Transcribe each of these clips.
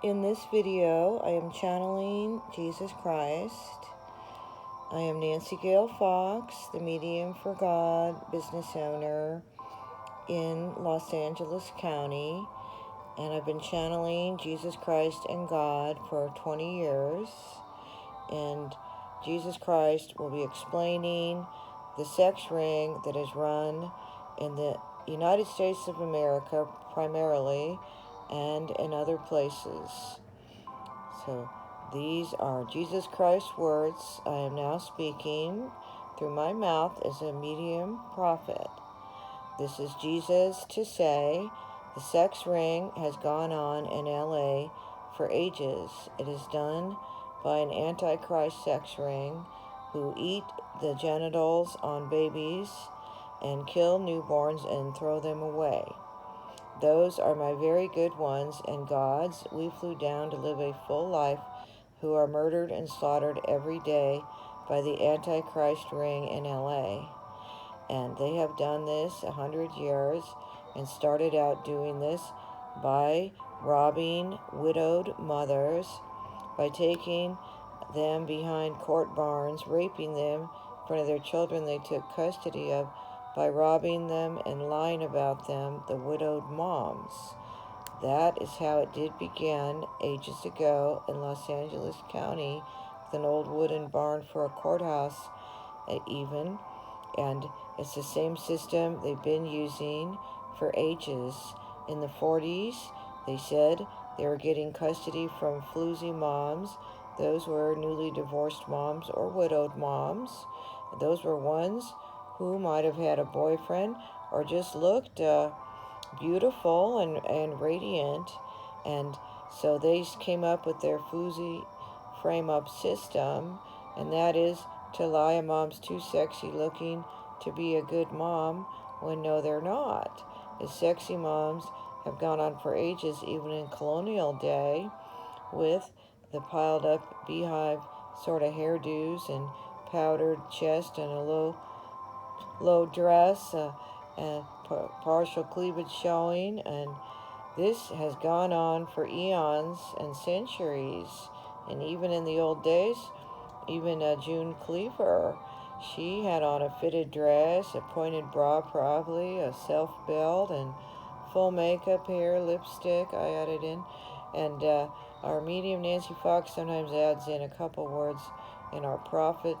In this video, I am channeling Jesus Christ. I am Nancy Gail Fox, the medium for God business owner in Los Angeles County, and I've been channeling Jesus Christ and God for 20 years. And Jesus Christ will be explaining the sex ring that is run in the United States of America primarily and in other places. So these are Jesus Christ's words I am now speaking through my mouth as a medium prophet. This is Jesus to say, the sex ring has gone on in LA for ages. It is done by an antichrist sex ring who eat the genitals on babies and kill newborns and throw them away. Those are my very good ones and God's we flew down to live a full life who are murdered and slaughtered every day by the Antichrist ring in LA. And they have done this 100 years and started out doing this by robbing widowed mothers, by taking them behind court barns, raping them in front of their children they took custody of, by robbing them and lying about them, the widowed moms. That is how it did begin ages ago in Los Angeles County with an old wooden barn for a courthouse even. And it's the same system they've been using for ages. In the 40s, they said they were getting custody from floozy moms. Those were newly divorced moms or widowed moms. Those were ones who might have had a boyfriend or just looked beautiful and radiant. And so they came up with their floozy frame-up system, and that is to lie a mom's too sexy looking to be a good mom when no they're not. The sexy moms have gone on for ages, even in colonial day, with the piled up beehive sort of hairdos and powdered chest and a low dress and partial cleavage showing, and this has gone on for eons and centuries. And even in the old days, even June Cleaver, she had on a fitted dress, a pointed bra probably, a self-build, and full makeup, hair, lipstick I added in. And our medium Nancy Fox sometimes adds in a couple words in our prophet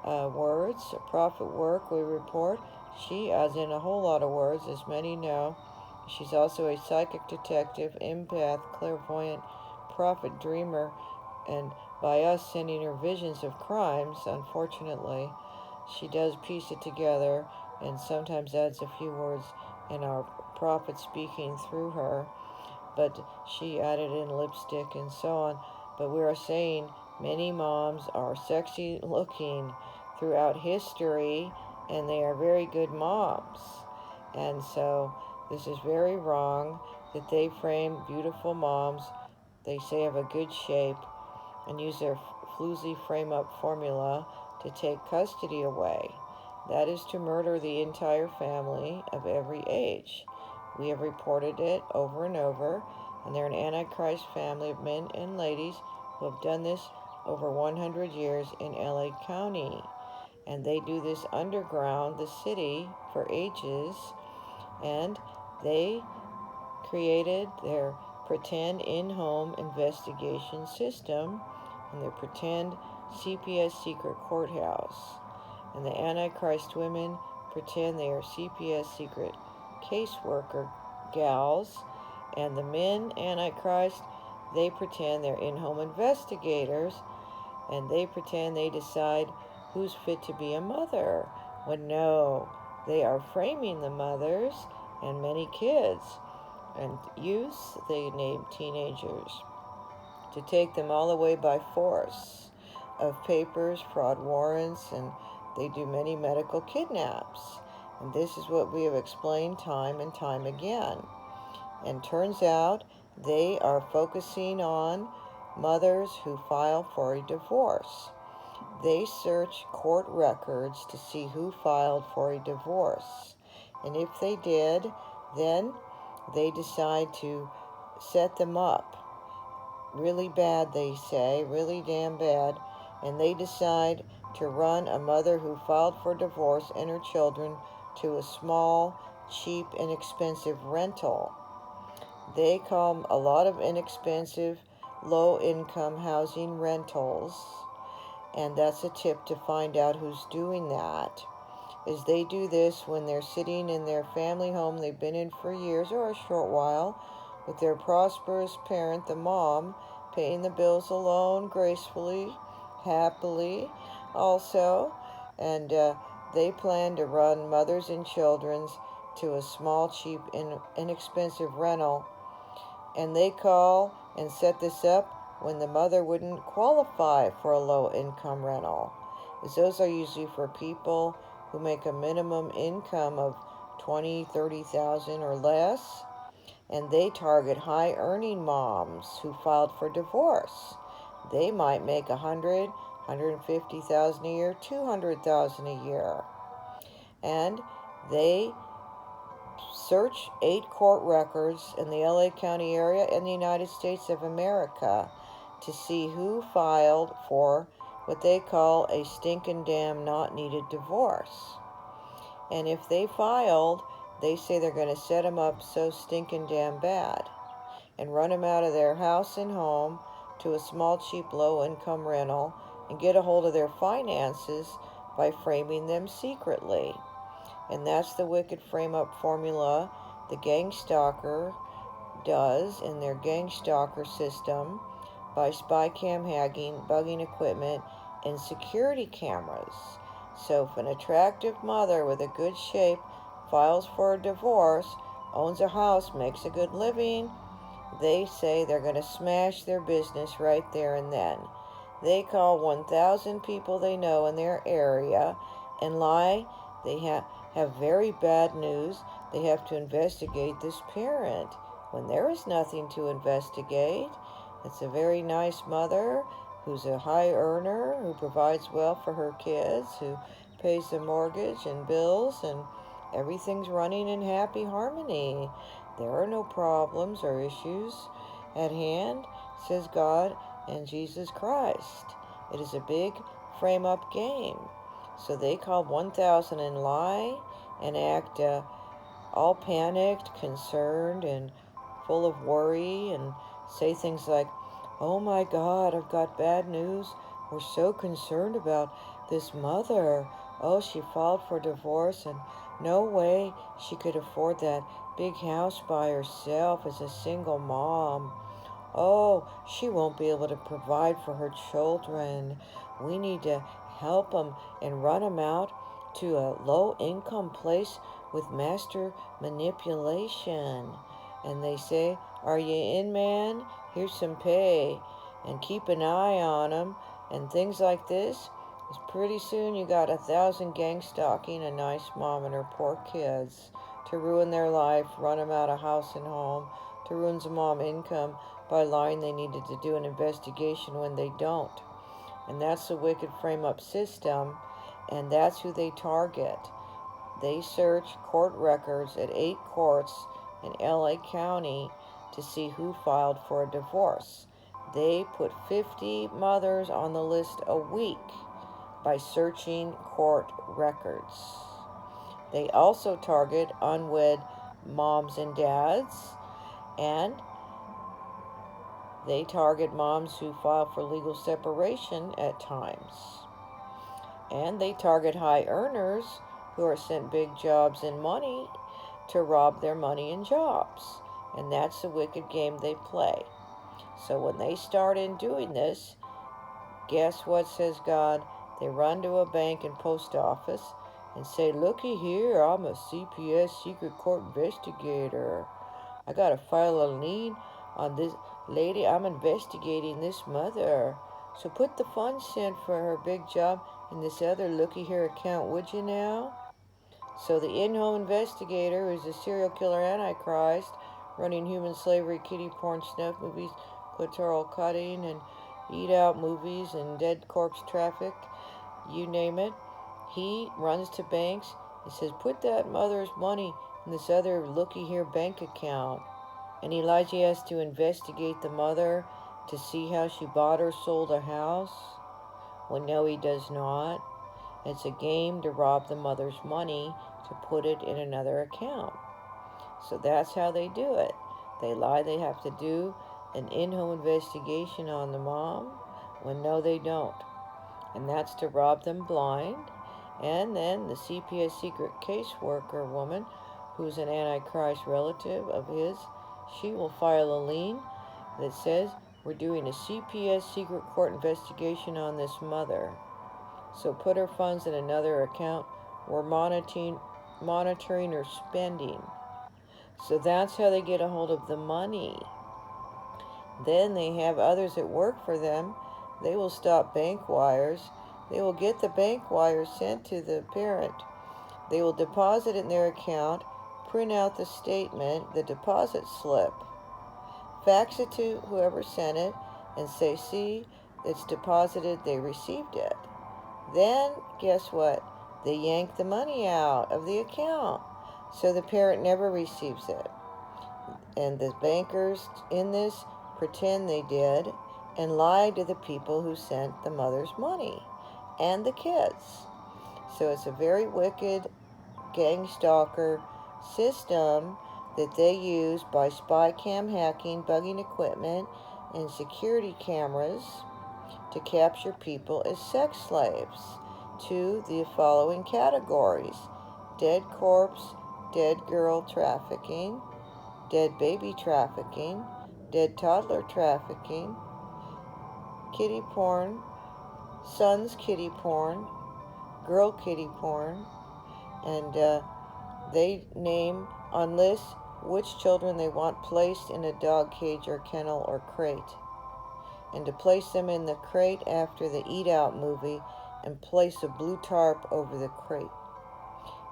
words, prophet work we report. She adds in a whole lot of words, as many know. She's also a psychic detective, empath, clairvoyant, prophet, dreamer, and by us sending her visions of crimes, unfortunately, she does piece it together and sometimes adds a few words in our prophet speaking through her. But she added in lipstick and so on. But we are saying many moms are sexy looking throughout history, and they are very good moms. And so this is very wrong that they frame beautiful moms they say have a good shape and use their floozy frame-up formula to take custody away. That is to murder the entire family of every age. We have reported it over and over, and they're an Antichrist family of men and ladies who have done this over 100 years in LA County. And they do this underground, the city, for ages, and they created their pretend in-home investigation system and their pretend CPS secret courthouse. And the Antichrist women pretend they are CPS secret caseworker gals, and the men Antichrist, they pretend they're in-home investigators, and they pretend they decide who's fit to be a mother, when no, they are framing the mothers and many kids and youth, they name teenagers, to take them all away by force of papers, fraud warrants, and they do many medical kidnaps. And this is what we have explained time and time again. And turns out they are focusing on mothers who file for a divorce. They search court records to see who filed for a divorce. And if they did, then they decide to set them up really bad, they say, really damn bad, and they decide to run a mother who filed for divorce and her children to a small, cheap, inexpensive rental. They call a lot of inexpensive, low-income housing rentals, and that's a tip to find out who's doing that. Is they do this when they're sitting in their family home they've been in for years or a short while with their prosperous parent, the mom, paying the bills alone gracefully, happily also, and they plan to run mothers and children's to a small, cheap, inexpensive rental, and they call and set this up when the mother wouldn't qualify for a low-income rental, as those are usually for people who make a minimum income of 20, 30,000 or less, and they target high-earning moms who filed for divorce. They might make 150,000 a year, 200,000 a year, and they search 8 court records in the LA County area and the United States of America to see who filed for what they call a stinking damn not needed divorce. And if they filed, they say they're going to set them up so stinking damn bad and run them out of their house and home to a small, cheap, low-income rental and get a hold of their finances by framing them secretly. And that's the wicked frame-up formula the gang stalker does in their gang stalker system by spy cam hacking, bugging equipment, and security cameras. So if an attractive mother with a good shape files for a divorce, owns a house, makes a good living, they say they're going to smash their business right there and then. They call 1,000 people they know in their area and lie. They have very bad news. They have to investigate this parent when there is nothing to investigate. It's a very nice mother who's a high earner, who provides well for her kids, who pays the mortgage and bills, and everything's running in happy harmony. There are no problems or issues at hand, says God and Jesus Christ. It is a big frame-up game. So they call 1,000 and lie and act all panicked, concerned, and full of worry, and say things like, "Oh my God, I've got bad news. We're so concerned about this mother. Oh, she filed for divorce, and no way she could afford that big house by herself as a single mom. Oh, she won't be able to provide for her children. We need to help them and run them out to a low-income place with master manipulation." And they say, "Are you in, man? Here's some pay." And keep an eye on them and things like this. Pretty soon you got 1,000 gang stalking a nice mom and her poor kids to ruin their life, run them out of house and home, to ruin some mom income by lying they needed to do an investigation when they don't. And that's the wicked frame-up system, and that's who they target. They search court records at 8 courts in LA County to see who filed for a divorce. They put 50 mothers on the list a week by searching court records. They also target unwed moms and dads, and they target moms who file for legal separation at times. And they target high earners who are sent big jobs and money to rob their money and jobs. And that's the wicked game they play. So when they start in doing this, guess what, says God? They run to a bank and post office and say, "Looky here, I'm a CPS secret court investigator. I got to file a lien on this lady. I'm investigating this mother. So put the funds sent for her big job in this other looky here account, would you now?" So the in-home investigator, who's a serial killer antichrist, running human slavery, kiddie porn, snuff movies, clitoral cutting, and eat-out movies, and dead corpse traffic, you name it, he runs to banks and says, "Put that mother's money in this other looky here bank account." And Elijah has to investigate the mother to see how she bought or sold a house when no, he does not. It's a game to rob the mother's money to put it in another account. So that's how they do it. They lie they have to do an in-home investigation on the mom when no, they don't. And that's to rob them blind. And then the CPS secret caseworker woman, who's an Antichrist relative of his, she will file a lien that says, we're doing a CPS secret court investigation on this mother. So put her funds in another account. We're monitoring her spending. So that's how they get a hold of the money. Then they have others that work for them. They will stop bank wires. They will get the bank wires sent to the parent. They will deposit it in their account, print out the statement, the deposit slip, fax it to whoever sent it, and say, see, it's deposited, they received it. Then, guess what? They yank the money out of the account, so the parent never receives it. And the bankers in this pretend they did and lie to the people who sent the mother's money and the kids. So it's a very wicked gang stalker system that they use by spy cam hacking, bugging equipment, and security cameras to capture people as sex slaves to the following categories: dead corpse, dead girl trafficking, dead baby trafficking, dead toddler trafficking, kitty porn, sons kitty porn, girl kitty porn, and they name on lists which children they want placed in a dog cage or kennel or crate, and to place them in the crate after the Eat Out movie and place a blue tarp over the crate,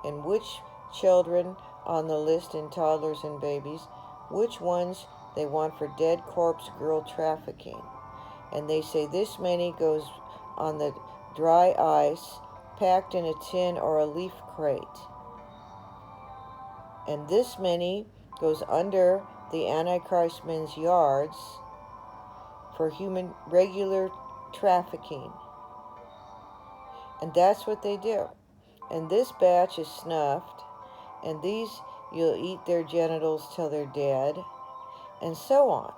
and which children on the list in toddlers and babies, which ones they want for dead corpse girl trafficking. And they say this many goes on the dry ice packed in a tin or a leaf crate, and this many goes under the Antichrist men's yards for human regular trafficking. And that's what they do. And this batch is snuffed, and these you'll eat their genitals till they're dead, and so on.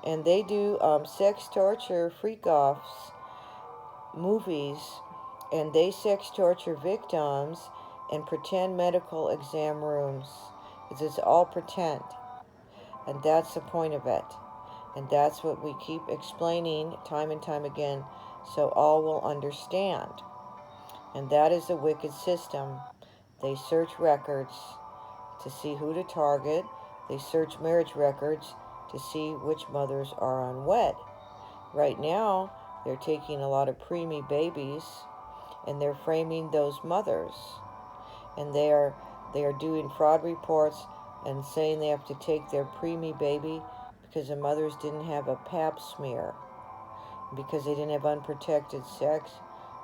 And they do sex torture freak-offs movies, and they sex torture victims and pretend medical exam rooms. It's all pretend, and that's the point of it. And that's what we keep explaining time and time again, so all will understand. And that is a wicked system. They search records to see who to target. They search marriage records to see which mothers are unwed. Right now, they're taking a lot of preemie babies, and they're framing those mothers. And they are doing fraud reports and saying they have to take their preemie baby because the mothers didn't have a pap smear, because they didn't have unprotected sex,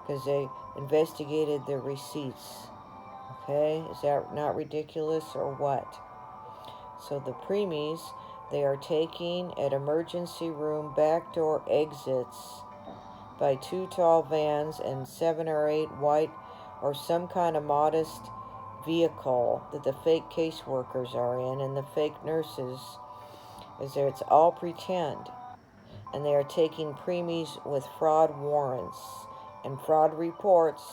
because they investigated their receipts. Okay, is that not ridiculous or what? So the preemies, they are taking at emergency room backdoor exits by 2 tall vans and 7 or 8 white or some kind of modest vehicle that the fake caseworkers are in and the fake nurses. It's all pretend. And they are taking preemies with fraud warrants and fraud reports.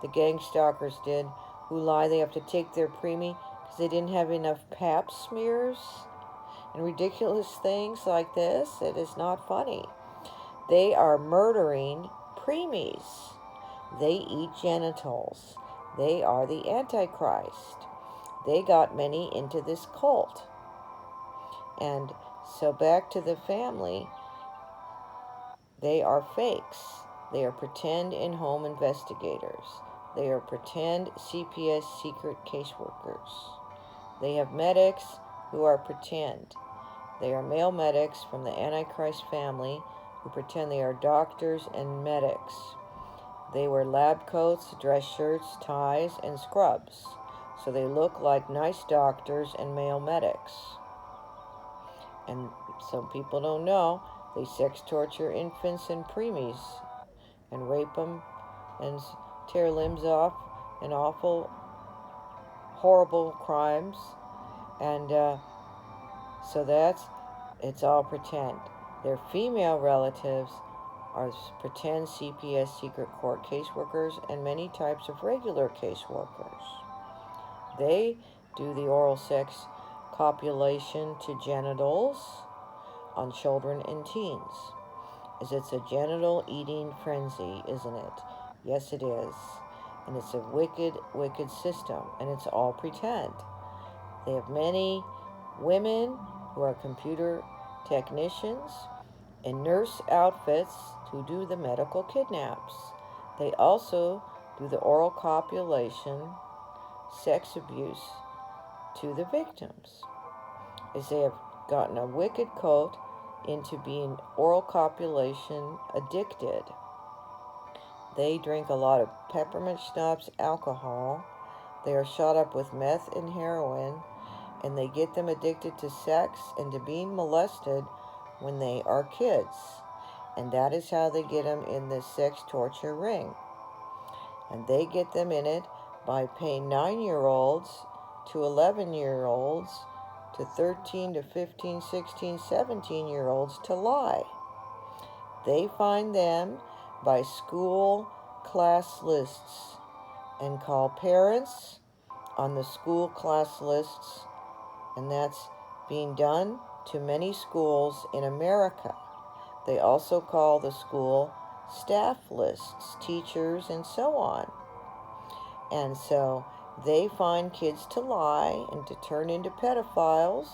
The gang stalkers did, who lie they have to take their preemie because they didn't have enough pap smears and ridiculous things like this. It is not funny. They are murdering preemies. They eat genitals. They are the Antichrist. They got many into this cult. And so back to the family, they are fakes. They are pretend in-home investigators. They are pretend CPS secret caseworkers. They have medics who are pretend. They are male medics from the Antichrist family who pretend they are doctors and medics. They wear lab coats, dress shirts, ties, and scrubs, so they look like nice doctors and male medics. And some people don't know They sex torture infants and preemies and rape them and tear limbs off and awful, horrible crimes. And so it's all pretend. Their female relatives are pretend CPS secret court caseworkers and many types of regular caseworkers. They do the oral sex copulation to genitals on children and teens. It's a genital eating frenzy, isn't it? Yes, it is. And it's a wicked, wicked system, and it's all pretend. They have many women who are computer technicians in nurse outfits who do the medical kidnaps. They also do the oral copulation, sex abuse to the victims, as they have gotten a wicked cult into being oral copulation addicted. They drink a lot of peppermint schnapps, alcohol. They are shot up with meth and heroin, and they get them addicted to sex and to being molested when they are kids. And that is how they get them in the sex torture ring. And they get them in it by paying 9-year-olds to 11-year-olds to 13 to 15, 16, 17-year-olds to lie. They find them by school class lists and call parents on the school class lists, and that's being done to many schools in America. They also call the school staff lists, teachers, and so on. And so they find kids to lie and to turn into pedophiles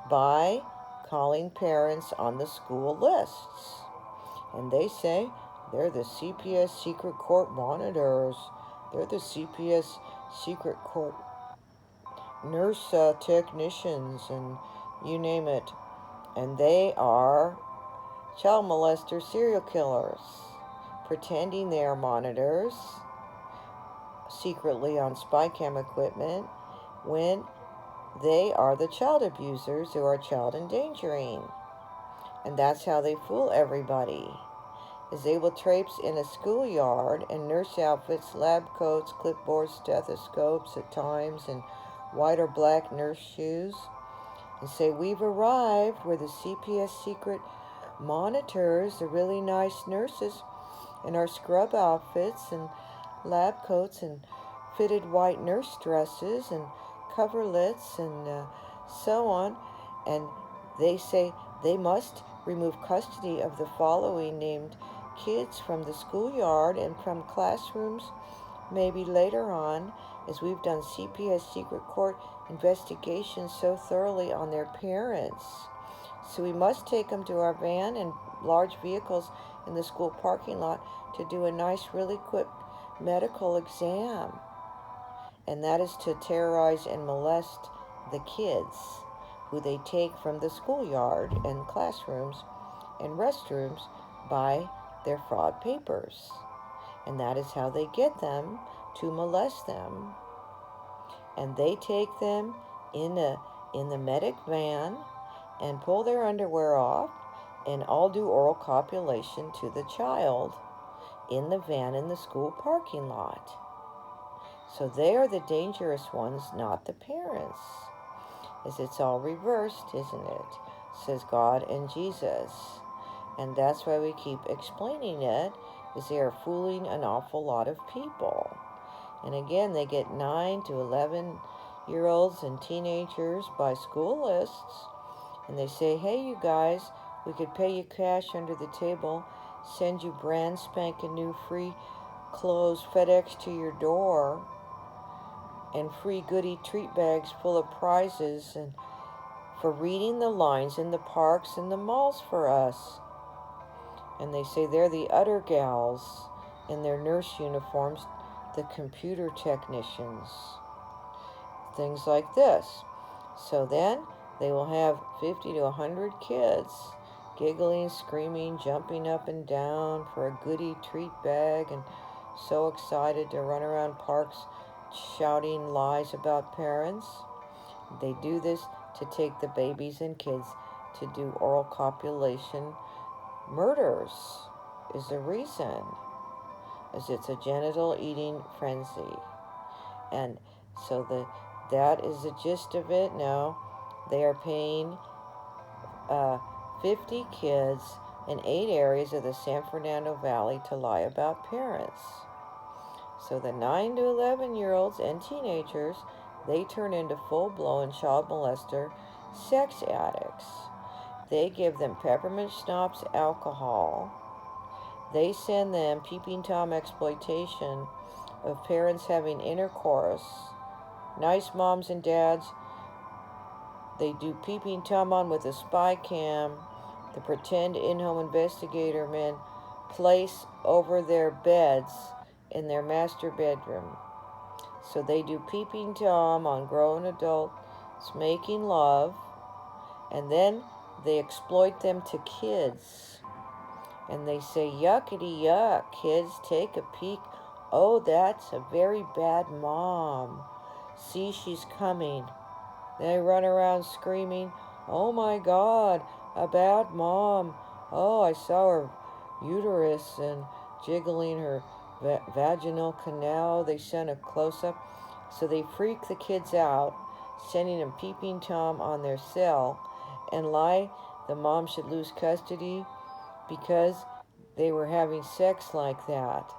by calling parents on the school lists. And they say they're the CPS secret court monitors. They're the CPS secret court nurse technicians, and you name it. And they are child molester serial killers, pretending they are monitors secretly on spy cam equipment when they are the child abusers who are child endangering. And that's how they fool everybody, is they will traipse in a schoolyard in nurse outfits, lab coats, clipboards, stethoscopes at times, and white or black nurse shoes, and say, "We've arrived. We're the CPS secret monitors, the really nice nurses in our scrub outfits and lab coats and fitted white nurse dresses and coverlets and so on." And they say they must remove custody of the following named kids from the schoolyard and from classrooms maybe later on, as we've done CPS secret court investigations so thoroughly on their parents. So we must take them to our van and large vehicles in the school parking lot to do a nice, really quick medical exam. And that is to terrorize and molest the kids, who they take from the schoolyard and classrooms and restrooms by their fraud papers. And that is how they get them to molest them. And they take them in the medic van and pull their underwear off and all do oral copulation to the child in the van in the school parking lot. So they are the dangerous ones, not the parents. As it's all reversed, isn't it? Says God and Jesus. And that's why we keep explaining it, is they are fooling an awful lot of people. And again, they get 9 to 11-year-olds and teenagers by school lists. And they say, "Hey, you guys, we could pay you cash under the table, send you brand spanking new free clothes FedEx to your door, and free goodie treat bags full of prizes, and for reading the lines in the parks and the malls for us." And they say they're the utter gals in their nurse uniforms, the computer technicians, things like this. So then they will have 50 to 100 kids giggling, screaming, jumping up and down for a goodie treat bag, and so excited to run around parks shouting lies about parents. They do this to take the babies and kids to do oral copulation murders is the reason, as it's a genital eating frenzy. And so that is the gist of it. Now they are paying 50 kids in 8 areas of the San Fernando Valley to lie about parents. So the 9 to 11-year-olds and teenagers, they turn into full-blown child molester sex addicts. They give them peppermint schnapps, alcohol. They send them peeping Tom exploitation of parents having intercourse. Nice moms and dads, they do peeping Tom on with a spy cam. The pretend in-home investigator men place over their beds in their master bedroom. So they do peeping Tom on grown adults making love, and then they exploit them to kids. And they say, yuckity yuck, kids, take a peek. Oh, that's a very bad mom. See, she's coming. They run around screaming, oh my God, a bad mom. Oh, I saw her uterus and jiggling her vaginal canal. They sent a close-up. So they freak the kids out, sending them peeping Tom on their cell, and lie the mom should lose custody because they were having sex like that.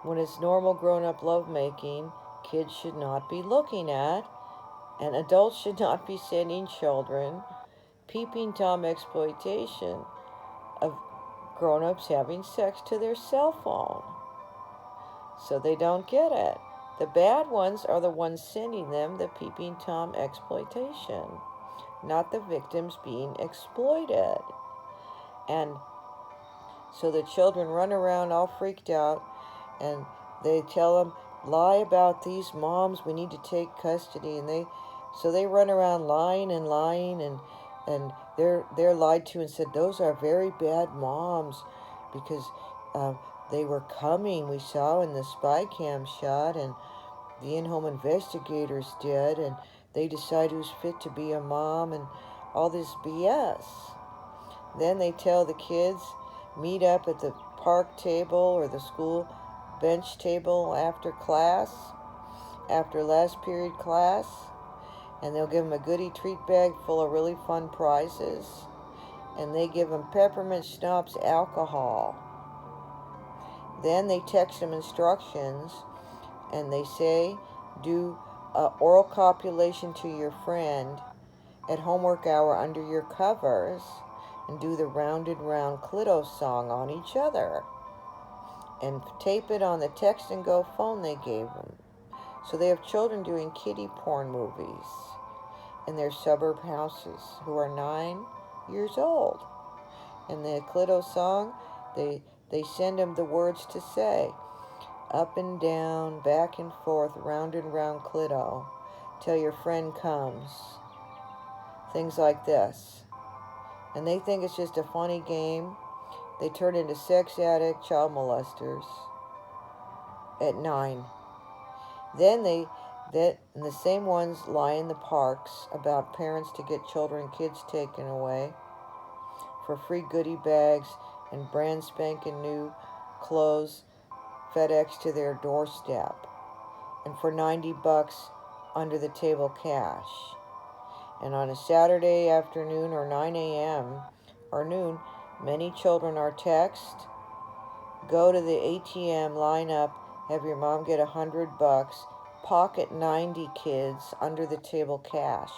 When it's normal grown-up lovemaking, kids should not be looking at, and adults should not be sending children peeping Tom exploitation of grown-ups having sex to their cell phone. So they don't get it. The bad ones are the ones sending them the peeping Tom exploitation, not the victims being exploited. And so the children run around all freaked out, and they tell them, lie about these moms, we need to take custody. And they run around lying, and they're lied to and said, those are very bad moms because they were coming, we saw in the spy cam shot, and the in-home investigators did, and they decide who's fit to be a mom, and all this BS. Then they tell the kids, meet up at the park table or the school bench table after class, after last period class, and they'll give them a goodie treat bag full of really fun prizes, and they give them peppermint schnapps, alcohol. Then they text them instructions, and they say, do oral copulation to your friend at homework hour under your covers, and do the rounded round Clito song on each other, and tape it on the text and go phone they gave them. So they have children doing kiddie porn movies in their suburb houses who are 9 years old. And the Clito song, they send them the words to say, up and down, back and forth, round and round Clito, till your friend comes. Things like this. And they think it's just a funny game. They turn into sex addict child molesters at 9. Then and the same ones lie in the parks about parents to get children and kids taken away for free goodie bags and brand spanking new clothes FedEx to their doorstep, and for $90 under the table cash. And on a Saturday afternoon or 9 a.m. or noon, many children are texted, go to the ATM, line up, have your mom get $100, pocket 90 kids under the table cash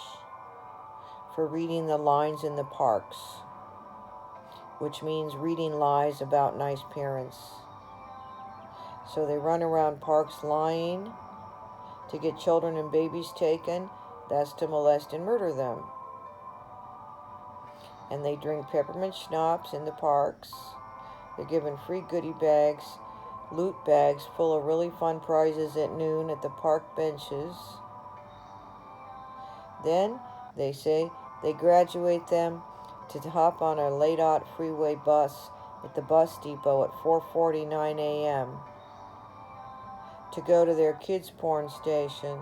for reading the lines in the parks, which means reading lies about nice parents. So they run around parks lying to get children and babies taken. That's to molest and murder them. And they drink peppermint schnapps in the parks. They're given free goodie bags, loot bags full of really fun prizes at noon at the park benches. Then they say they graduate them to hop on a late-aught freeway bus at the bus depot at 4:49 a.m. to go to their kids' porn station.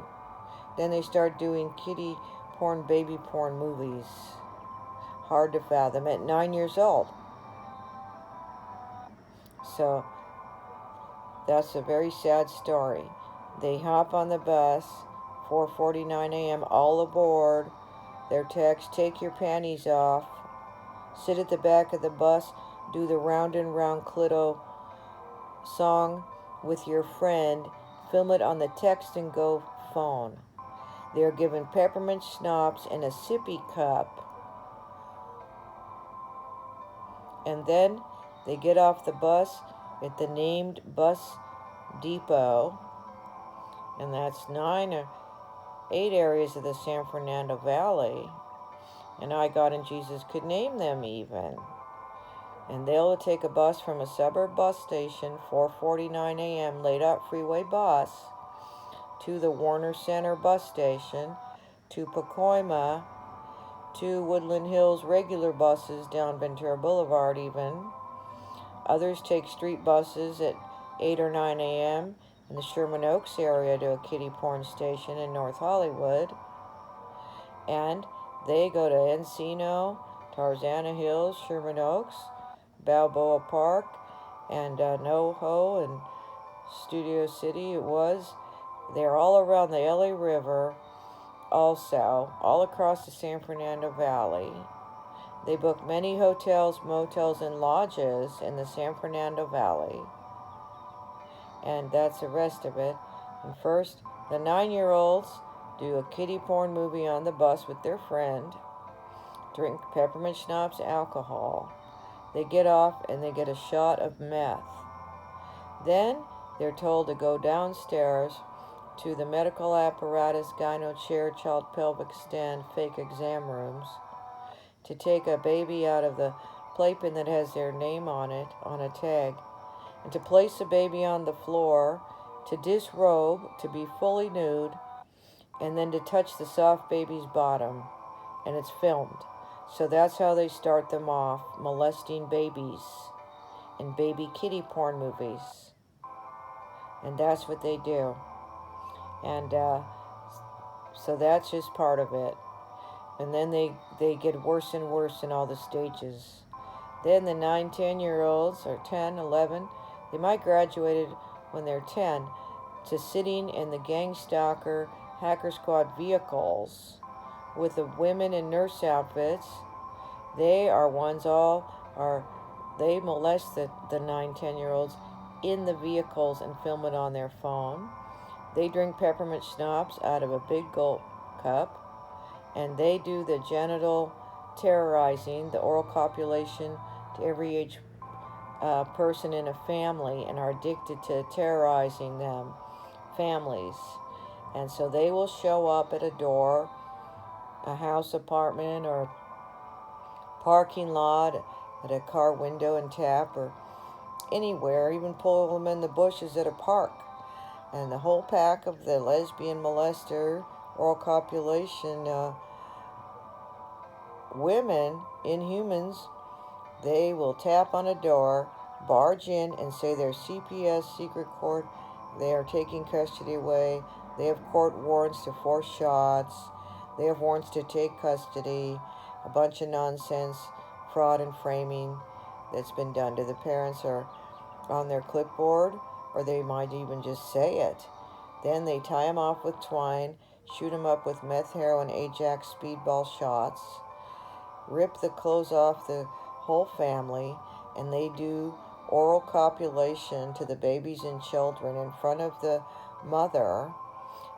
Then they start doing kiddie porn, baby porn movies. Hard to fathom at 9 years old. So that's a very sad story. They hop on the bus, 4:49 a.m., all aboard. Their text, take your panties off. Sit at the back of the bus, do the round and round Clito song with your friend. Film it on the text and go phone. They are given peppermint schnapps in a sippy cup. And then they get off the bus at the named bus depot. And that's 9 or 8 areas of the San Fernando Valley. And I, God, and Jesus could name them even. And they'll take a bus from a suburb bus station, 4:49 a.m., laid out freeway bus, to the Warner Center bus station, to Pacoima, to Woodland Hills regular buses down Ventura Boulevard even. Others take street buses at 8 or 9 a.m. in the Sherman Oaks area to a kiddie porn station in North Hollywood. And they go to Encino, Tarzana Hills, Sherman Oaks, Balboa Park, and NoHo and Studio City it was. They're all around the LA River, also, all across the San Fernando Valley. They book many hotels, motels, and lodges in the San Fernando Valley. And that's the rest of it. And first, the 9-year-olds do a kiddie porn movie on the bus with their friend, drink peppermint schnapps, alcohol. They get off and they get a shot of meth. Then they're told to go downstairs to the medical apparatus, gyno chair, child pelvic stand, fake exam rooms, to take a baby out of the playpen that has their name on it, on a tag, and to place the baby on the floor, to disrobe, to be fully nude, and then to touch the soft baby's bottom, and it's filmed. So that's how they start them off, molesting babies in baby kiddie porn movies. And that's what they do. And so that's just part of it. And then they get worse and worse in all the stages. Then the 9, 10-year-olds, or 10, 11, they might graduated when they're 10, to sitting in the gang stalker hacker squad vehicles with the women in nurse outfits. They are ones they molest the 9, 10-year-olds in the vehicles and film it on their phone. They drink peppermint schnapps out of a big gulp cup. And they do the genital terrorizing, the oral copulation to every age person in a family, and are addicted to terrorizing them, families. And so they will show up at a door, a house, apartment, or parking lot, at a car window and tap, or anywhere, even pull them in the bushes at a park. And the whole pack of the lesbian molester, oral copulation women, inhumans, they will tap on a door, barge in, and say they're CPS, secret court, they are taking custody away, they have court warrants to force shots, they have warrants to take custody, a bunch of nonsense, fraud and framing that's been done to the parents, or on their clipboard, or they might even just say it. Then they tie them off with twine, shoot them up with meth, heroin, Ajax, speedball shots, rip the clothes off the whole family, and they do oral copulation to the babies and children in front of the mother.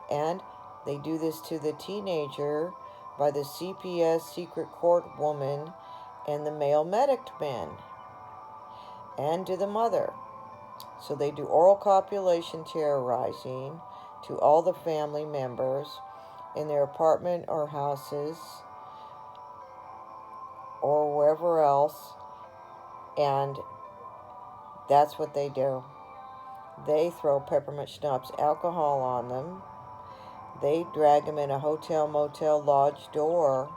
And they do this to the teenager by the CPS, secret court woman, and the male medic men, and to the mother. So they do oral copulation terrorizing to all the family members in their apartment or houses or wherever else, and that's what they do. They throw peppermint schnapps, alcohol on them. They drag them in a hotel, motel, lodge door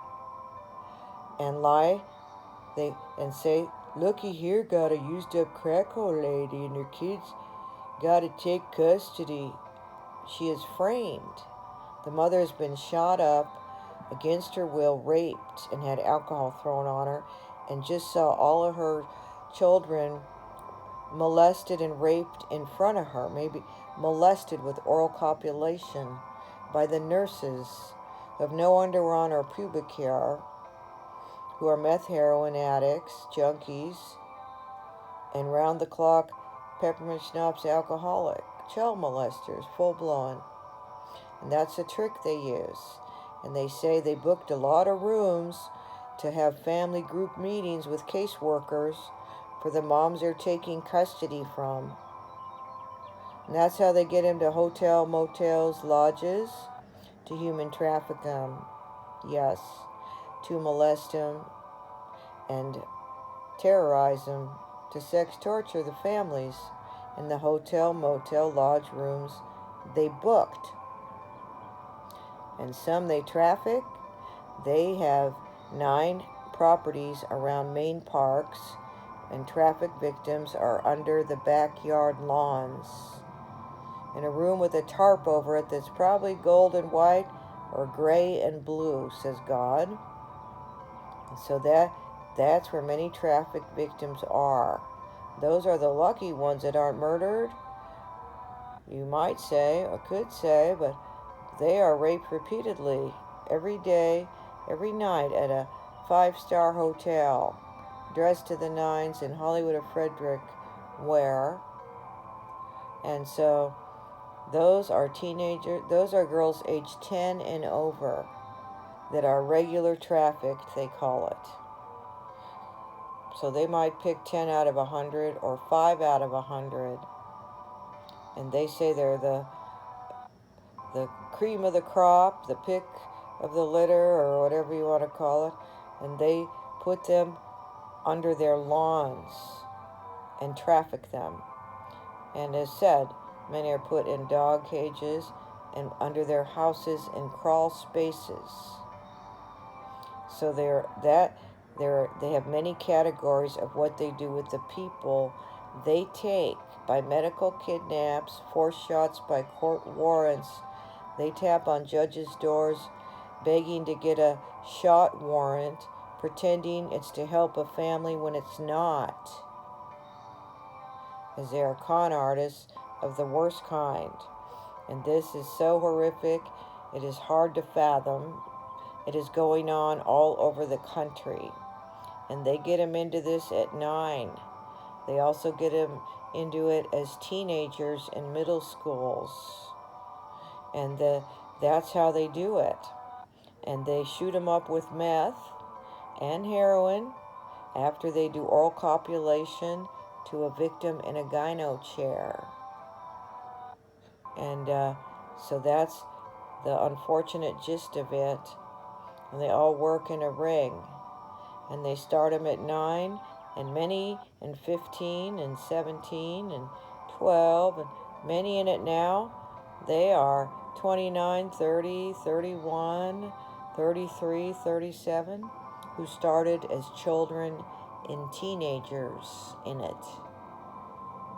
and lie and say, looky here, got a used up crack hole lady and her kids got to take custody. She is framed. The mother has been shot up against her will, raped and had alcohol thrown on her, and just saw all of her children molested and raped in front of her, maybe molested with oral copulation by the nurses who have no underwear on or pubic hair, who are meth heroin addicts, junkies, and round-the-clock peppermint schnapps alcoholic, child molesters, full-blown. And that's a trick they use. And they say they booked a lot of rooms to have family group meetings with caseworkers for the moms they're taking custody from. And that's how they get them to hotel, motels, lodges, to human traffic them. Yes, to molest them and terrorize them, to sex torture the families in the hotel, motel, lodge rooms they booked. And some they traffic. They have 9 properties around main parks, and traffic victims are under the backyard lawns in a room with a tarp over it that's probably gold and white or gray and blue, says God. And so that's where many traffic victims are. Those are the lucky ones that aren't murdered, you might say, or could say, but they are raped repeatedly, every day, every night at a 5-star hotel, dressed to the nines in Hollywood or Frederick wear. And so those are girls aged 10 and over that are regular trafficked, they call it. So they might pick 10 out of 100 or 5 out of 100. And they say they're the cream of the crop, the pick of the litter, or whatever you want to call it. And they put them under their lawns and traffic them. And as said, many are put in dog cages and under their houses in crawl spaces. So they have many categories of what they do with the people they take by medical kidnaps, forced shots by court warrants. They tap on judges' doors begging to get a shot warrant, pretending it's to help a family when it's not, as they are con artists of the worst kind. And this is so horrific, it is hard to fathom. It is going on all over the country. And they get them into this at 9. They also get them into it as teenagers in middle schools. And that's how they do it. And they shoot them up with meth and heroin after they do oral copulation to a victim in a gyno chair. And so that's the unfortunate gist of it. And they all work in a ring. And they start them at 9, and many in 15 and 17 and 12, and many in it now. They are 29, 30, 31, 33, 37, who started as children and teenagers in it.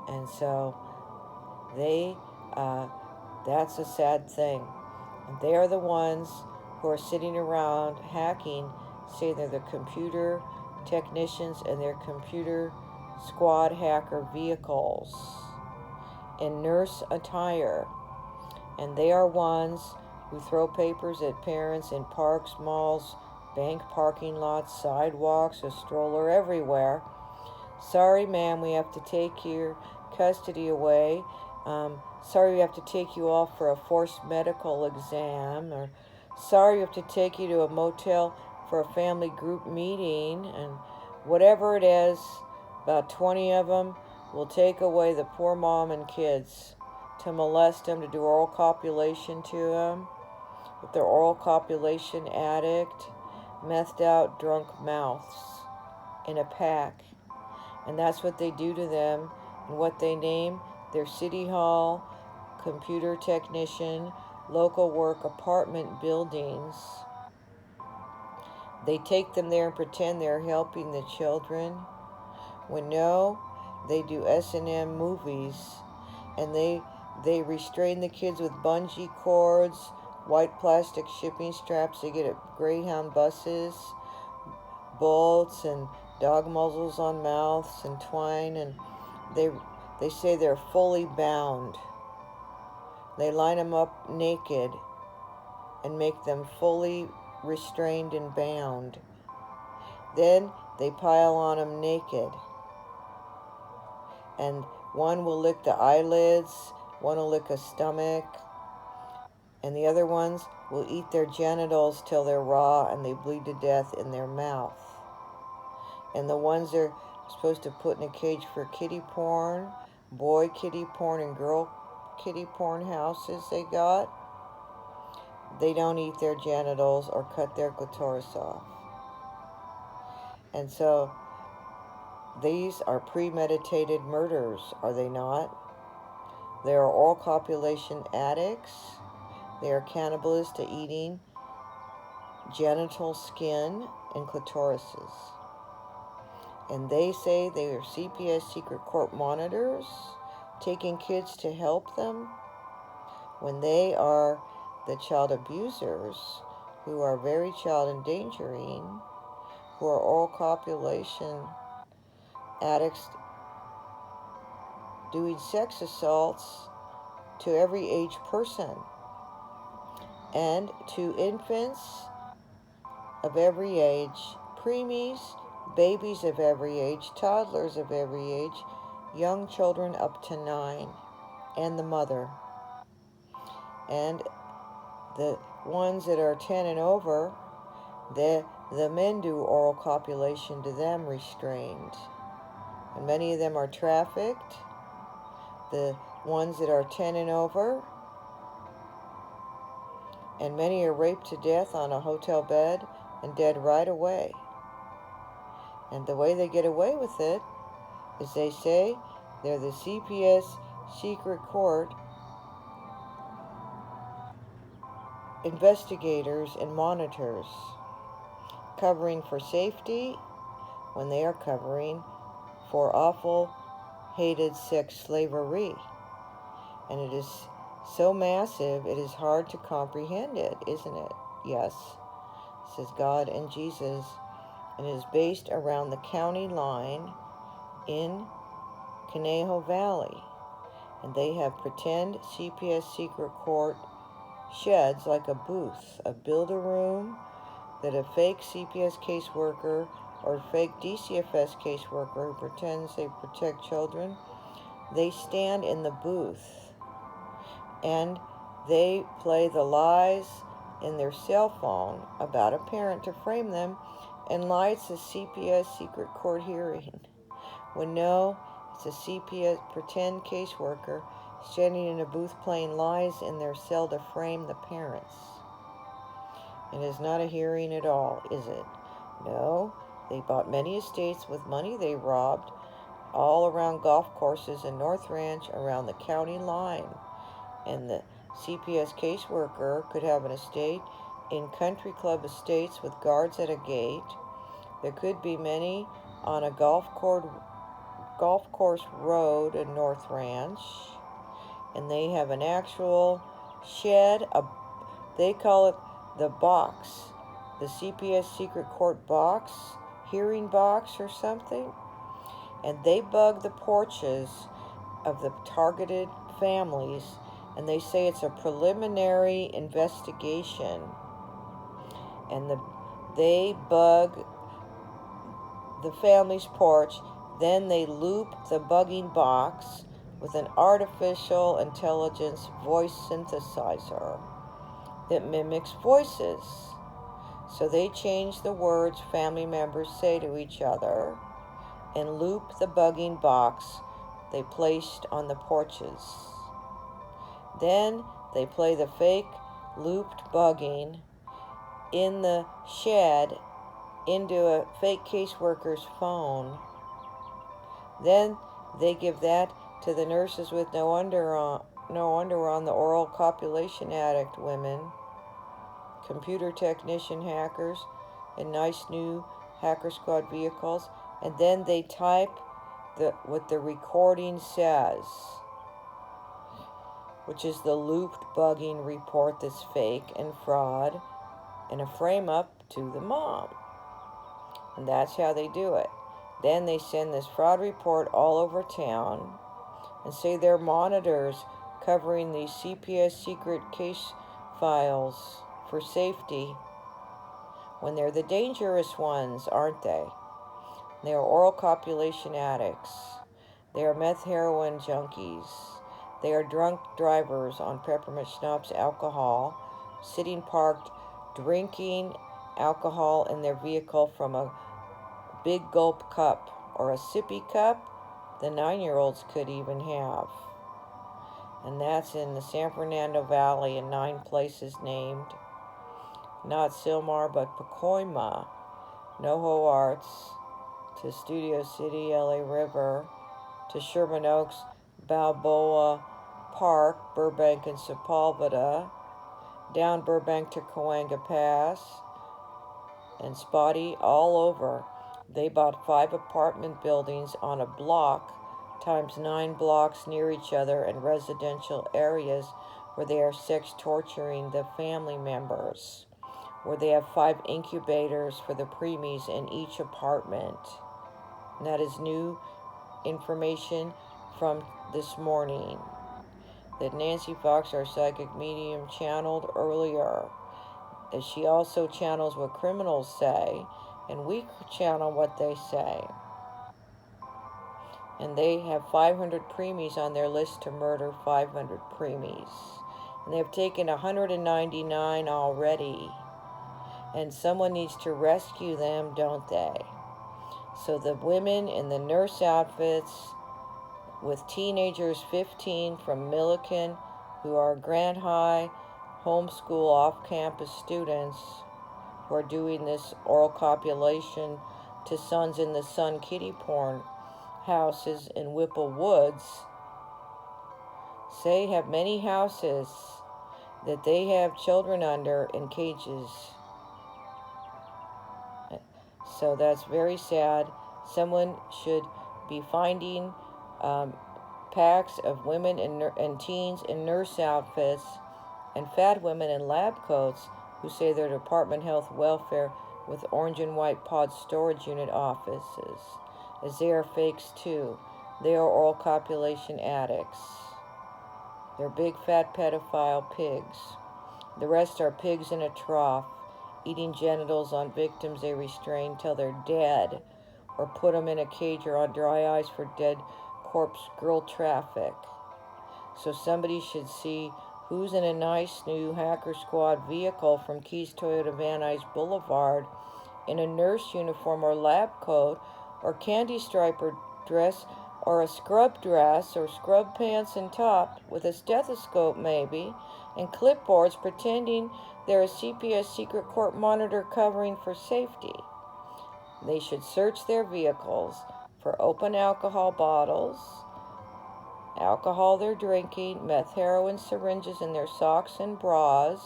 And so that's a sad thing. And they are the ones who are sitting around hacking, say they're the computer technicians and their computer squad hacker vehicles in nurse attire. And they are ones who throw papers at parents in parks, malls, bank parking lots, sidewalks, a stroller, everywhere. Sorry, ma'am, we have to take your custody away. Sorry, we have to take you off for a forced medical exam. Or sorry, we have to take you to a motel for a family group meeting. And whatever it is, about 20 of them will take away the poor mom and kids to molest them, to do oral copulation to them with their oral copulation addict, methed out drunk mouths in a pack. And that's what they do to them, and what they name their city hall, computer technician, local work apartment buildings. They take them there and pretend they're helping the children, when no, they do S&M movies, and they restrain the kids with bungee cords, white plastic shipping straps they get at Greyhound buses, bolts and dog muzzles on mouths and twine, and they say they're fully bound. They line them up naked and make them fully restrained and bound. Then they pile on them naked, and one will lick the eyelids, one will lick a stomach, and the other ones will eat their genitals till they're raw and they bleed to death in their mouth. And the ones they're supposed to put in a cage for kitty porn, boy kitty porn and girl kitty porn houses they don't eat their genitals or cut their clitoris off. And so these are premeditated murders, are they not? They are oral copulation addicts. They are cannibals to eating genital skin and clitorises. And they say they are CPS secret court monitors, taking kids to help them, when they are the child abusers who are very child endangering, who are oral copulation addicts doing sex assaults to every age person and to infants of every age, preemies, babies of every age, toddlers of every age, young children up to 9, and the mother. And the ones that are 10 and over, the men do oral copulation to them restrained. And many of them are trafficked. The ones that are 10 and over, and many are raped to death on a hotel bed and dead right away. And the way they get away with it is they say they're the CPS secret court investigators and monitors, covering for safety when they are covering for awful, hated sex slavery. And it is so massive, it is hard to comprehend it, isn't it? Yes, says God and Jesus, and it is based around the county line in Conejo Valley. And they have pretend CPS secret court sheds like a booth, a build-a-room that a fake CPS caseworker or fake DCFS caseworker who pretends they protect children, they stand in the booth and they play the lies in their cell phone about a parent to frame them and lie it's a CPS secret court hearing, when no, it's a CPS pretend caseworker standing in a booth playing lies in their cell to frame the parents. It is not a hearing at all, is it? No, they bought many estates with money they robbed all around golf courses in North Ranch around the county line. And the CPS caseworker could have an estate in country club estates with guards at a gate. There could be many on a golf course road in North Ranch. And they have an actual shed, they call it the box, the CPS secret court box, hearing box or something. And they bug the porches of the targeted families, and they say it's a preliminary investigation. And they bug the family's porch, then they loop the bugging box with an artificial intelligence voice synthesizer that mimics voices. So they change the words family members say to each other and loop the bugging box they placed on the porches. Then they play the fake looped bugging in the shed into a fake caseworker's phone. Then they give that to the nurses with no underwear on, the oral copulation addict women, computer technician hackers, in nice new hacker squad vehicles, and then they type what the recording says. which is the looped bugging report that's fake and fraud, and a frame up to the mom. And that's how they do it. Then they send this fraud report all over town and say they're monitors covering these CPS secret case files for safety, when they're the dangerous ones, aren't they? They are oral copulation addicts. They are meth heroin junkies. They are drunk drivers on peppermint schnapps alcohol, sitting parked, drinking alcohol in their vehicle from a big gulp cup or a sippy cup the 9-year-olds could even have. And that's in the San Fernando Valley in 9 places named. Not Silmar, but Pacoima, NoHo Arts, to Studio City, LA River, to Sherman Oaks, Balboa Park, Burbank and Sepulveda, down Burbank to Cahuenga Pass, and Spotty all over. They bought 5 apartment buildings on a block times 9 blocks near each other in residential areas where they are sex torturing the family members, where they have 5 incubators for the preemies in each apartment. And that is new information from this morning that Nancy Fox, our psychic medium, channeled earlier. As she also channels what criminals say, and we channel what they say. And they have 500 preemies on their list to murder 500 preemies. And they have taken 199 already. And someone needs to rescue them, don't they? So the women in the nurse outfits with teenagers 15 from Milliken who are Grant High homeschool off-campus students who are doing this oral copulation to Sons in the Sun kitty porn houses in Whipple Woods, say have many houses that they have children under in cages. So that's very sad. Someone should be finding packs of women and teens in nurse outfits and fat women in lab coats who say they're Department of Health Welfare with orange and white pod storage unit offices, as they are fakes too. They are oral copulation addicts. They're big fat pedophile pigs. The rest are pigs in a trough, eating genitals on victims they restrain till they're dead, or put them in a cage or on dry ice for dead corpse girl traffic. So somebody should see who's in a nice new Hacker Squad vehicle from Keys Toyota Van Nuys Boulevard in a nurse uniform or lab coat or candy striper dress or a scrub dress or scrub pants and top with a stethoscope maybe and clipboards pretending they're a CPS secret court monitor covering for safety. They should search their vehicles for open alcohol bottles, alcohol they're drinking, meth heroin syringes in their socks and bras.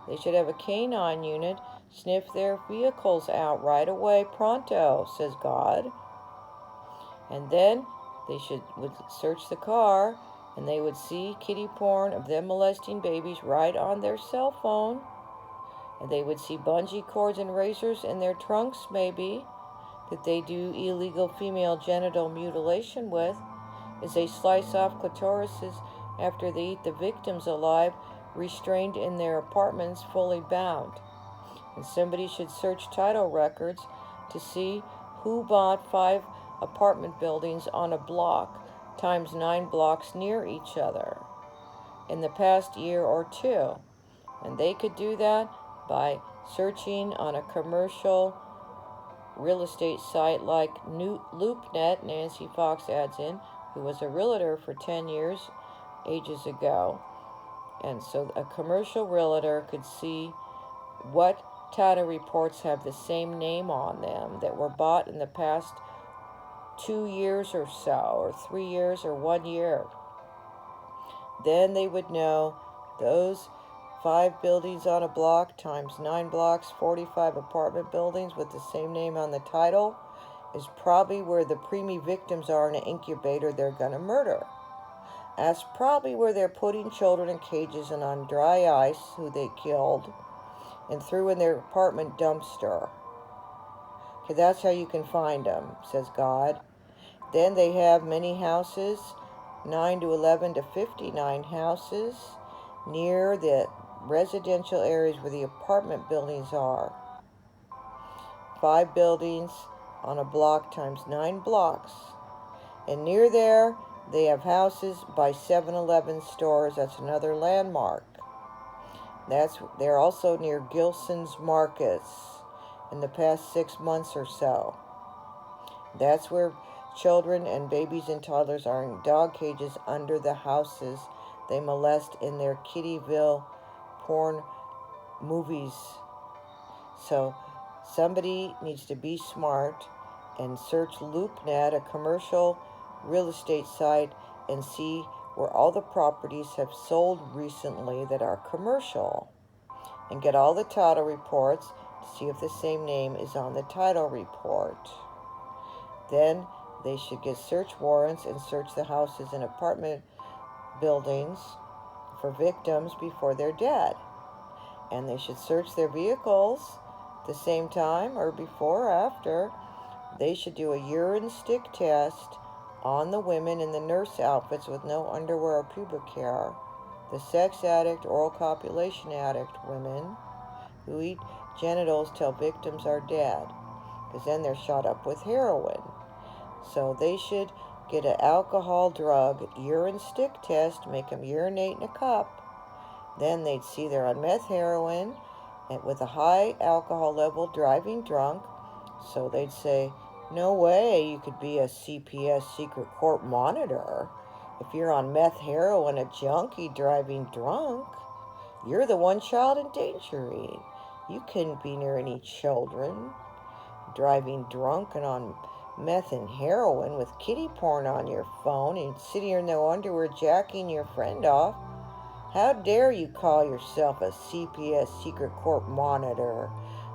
They should have a canine unit sniff their vehicles out right away, pronto, says God. And then they would search the car and they would see kitty porn of them molesting babies right on their cell phone. And they would see bungee cords and razors in their trunks maybe that they do illegal female genital mutilation with, as they slice off clitorises after they eat the victims alive, restrained in their apartments, fully bound. And somebody should search title records to see who bought 5 apartment buildings on a block times 9 blocks near each other in the past year or 2. And they could do that by searching on a commercial real estate site like LoopNet, Nancy Fox adds in, who was a realtor for 10 years, ages ago. And so a commercial realtor could see what title reports have the same name on them that were bought in the past 2 years or so, or 3 years or 1 year. Then they would know those 5 buildings on a block times 9 blocks, 45 apartment buildings with the same name on the title is probably where the preemie victims are in an incubator they're going to murder. That's probably where they're putting children in cages and on dry ice who they killed and threw in their apartment dumpster. Okay, that's how you can find them, says God. Then they have many houses, 9 to 11 to 59 houses, near the residential areas where the apartment buildings are. 5 buildings on a block times 9 blocks. And near there, they have houses by 7-Eleven stores. That's another landmark. They're also near Gilson's Markets in the past 6 months or so. That's where children and babies and toddlers are in dog cages under the houses they molest in their Kittyville porn movies. So somebody needs to be smart and search LoopNet, a commercial real estate site, and see where all the properties have sold recently that are commercial, and get all the title reports to see if the same name is on the title report. Then they should get search warrants and search the houses and apartment buildings for victims before they're dead. And they should search their vehicles at the same time or before or after. They should do a urine stick test on the women in the nurse outfits with no underwear or pubic hair, the sex addict, oral copulation addict women who eat genitals till victims are dead, because then they're shot up with heroin. So they should get an alcohol drug urine stick test, make them urinate in a cup. Then they'd see they're on meth heroin and with a high alcohol level, driving drunk. So they'd say, no way you could be a CPS secret court monitor if you're on meth heroin, a junkie driving drunk. You're the one child endangering. You couldn't be near any children driving drunk and on meth and heroin with kitty porn on your phone and sitting in no underwear jacking your friend off. How dare you call yourself a CPS secret court monitor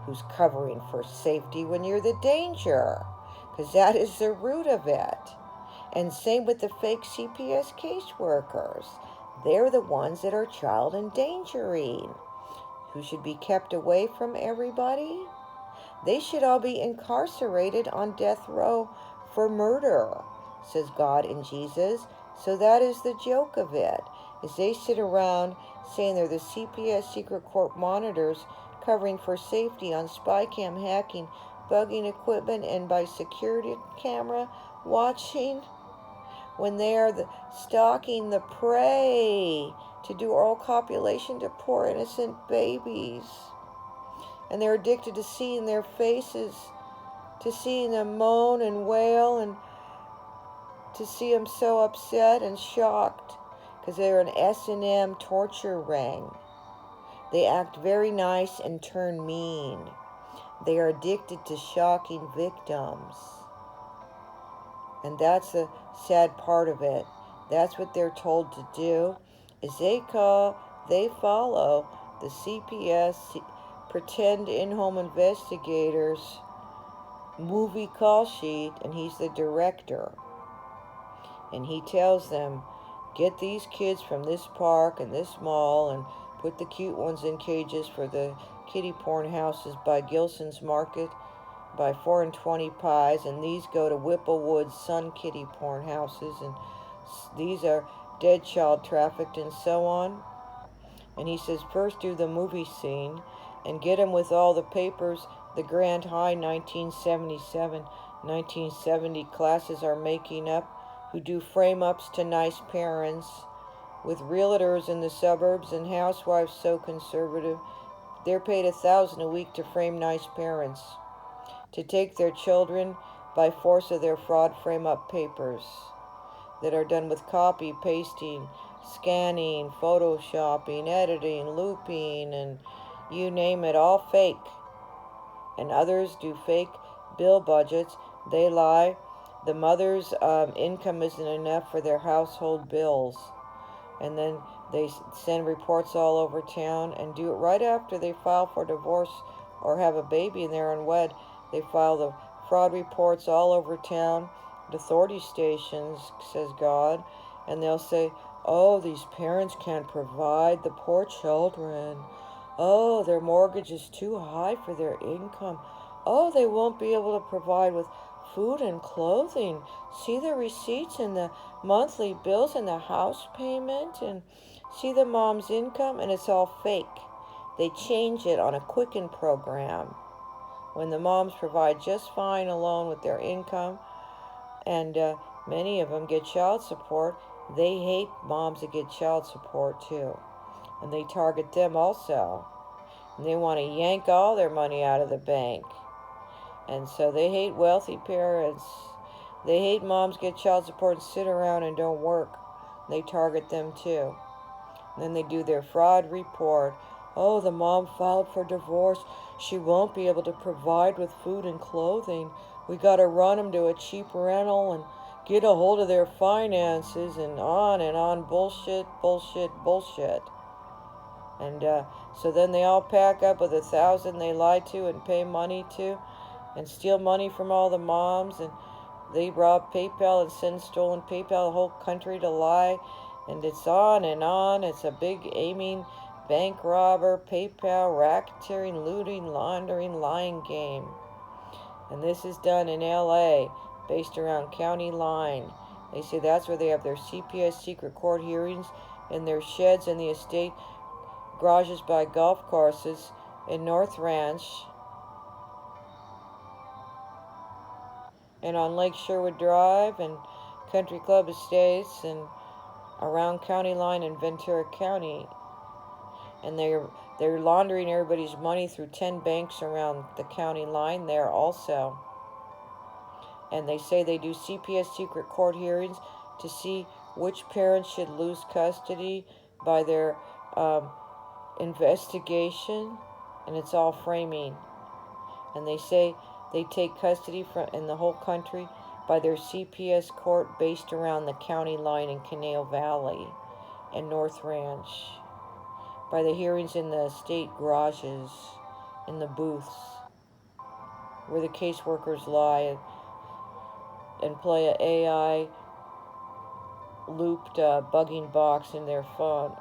who's covering for safety when you're the danger? Because that is the root of it. And same with the fake CPS caseworkers. They're the ones that are child endangering, who should be kept away from everybody. They should all be incarcerated on death row for murder, says God and Jesus. So that is the joke of it, is they sit around saying they're the CPS secret court monitors covering for safety on spy cam hacking, bugging equipment, and by security camera watching, when they are stalking the prey to do oral copulation to poor innocent babies. And they're addicted to seeing their faces, to seeing them moan and wail, and to see them so upset and shocked, because they're an S&M torture ring. They act very nice and turn mean. They are addicted to shocking victims. And that's the sad part of it. That's what they're told to do, is they follow the CPS, pretend in-home investigators movie call sheet, and he's the director. And he tells them, get these kids from this park and this mall and put the cute ones in cages for the kitty porn houses by Gilson's Market by 4 and 20 pies, and these go to Whipplewood's Sun Kitty porn houses, and these are dead child trafficked and so on. And he says, first do the movie scene and get them with all the papers the Grand High 1977, 1970 classes are making up, who do frame-ups to nice parents, with realtors in the suburbs and housewives so conservative, they're paid $1,000 a week to frame nice parents, to take their children by force of their fraud frame-up papers that are done with copy, pasting, scanning, photoshopping, editing, looping, and you name it, all fake. And others do fake bill budgets. They lie. The mother's income isn't enough for their household bills. And then they send reports all over town and do it right after they file for divorce or have a baby and they're unwed. They file the fraud reports all over town, the authority stations, says God, and they'll say, Oh, these parents can't provide the poor children. Oh, their mortgage is too high for their income. Oh, they won't be able to provide with food and clothing. See the receipts and the monthly bills and the house payment and see the mom's income, and it's all fake. They change it on a Quicken program when the moms provide just fine alone with their income, and many of them get child support. They hate moms that get child support too, and they target them also. And they want to yank all their money out of the bank. And so they hate wealthy parents. They hate moms get child support and sit around and don't work. They target them too. And then they do their fraud report. Oh, the mom filed for divorce. She won't be able to provide with food and clothing. We got to run them to a cheap rental and get a hold of their finances, and on. Bullshit, bullshit, bullshit. And so then they all pack up with 1,000 they lie to and pay money to and steal money from all the moms, and they rob PayPal and send stolen PayPal the whole country to lie, and it's on and on. It's a big aiming bank robber, PayPal, racketeering, looting, laundering, lying game. And this is done in LA, based around County Line. They say that's where they have their CPS secret court hearings, in their sheds in the estate garages by golf courses in North Ranch and on Lake Sherwood Drive and Country Club Estates and around County Line in Ventura County. And they're laundering everybody's money through 10 banks around the county line there also. And they say they do CPS secret court hearings to see which parents should lose custody by their investigation, and it's all framing. And they say they take custody in the whole country by their CPS court based around the county line in Canal Valley and North Ranch, by the hearings in the state garages, in the booths, where the caseworkers lie and play a AI looped bugging box in their phone.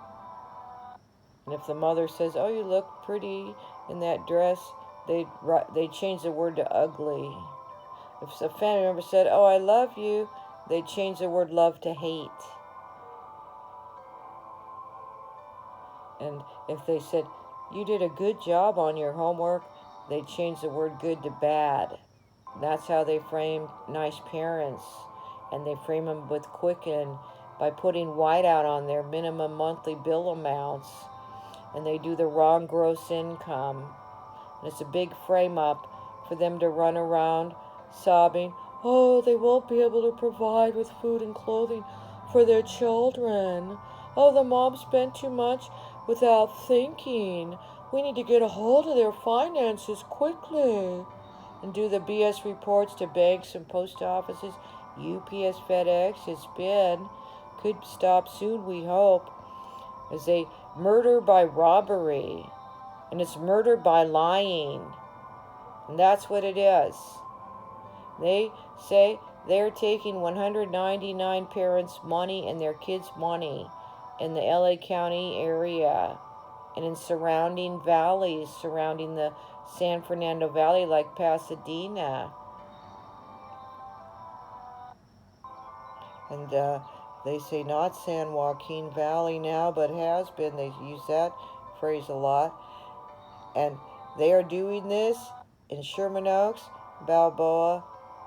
And if the mother says, "Oh, you look pretty in that dress," they change the word to ugly. If a family member said, "Oh, I love you," they change the word love to hate. And if they said, "You did a good job on your homework," they change the word good to bad. That's how they frame nice parents. And they frame them with Quicken by putting whiteout on their minimum monthly bill amounts. And they do the wrong gross income. And it's a big frame up for them to run around sobbing, "Oh, they won't be able to provide with food and clothing for their children. Oh, the mom spent too much without thinking. We need to get a hold of their finances quickly." And do the BS reports to banks and post offices, UPS, FedEx. It's been, could stop soon, we hope, as they murder by robbery. And it's murder by lying. And that's what it is. They say they're taking 199 parents' money and their kids' money in the LA County area and in surrounding valleys, surrounding the San Fernando Valley, like Pasadena. And they say not San Joaquin Valley now, but has been. They use that phrase a lot. And they are doing this in Sherman Oaks, Balboa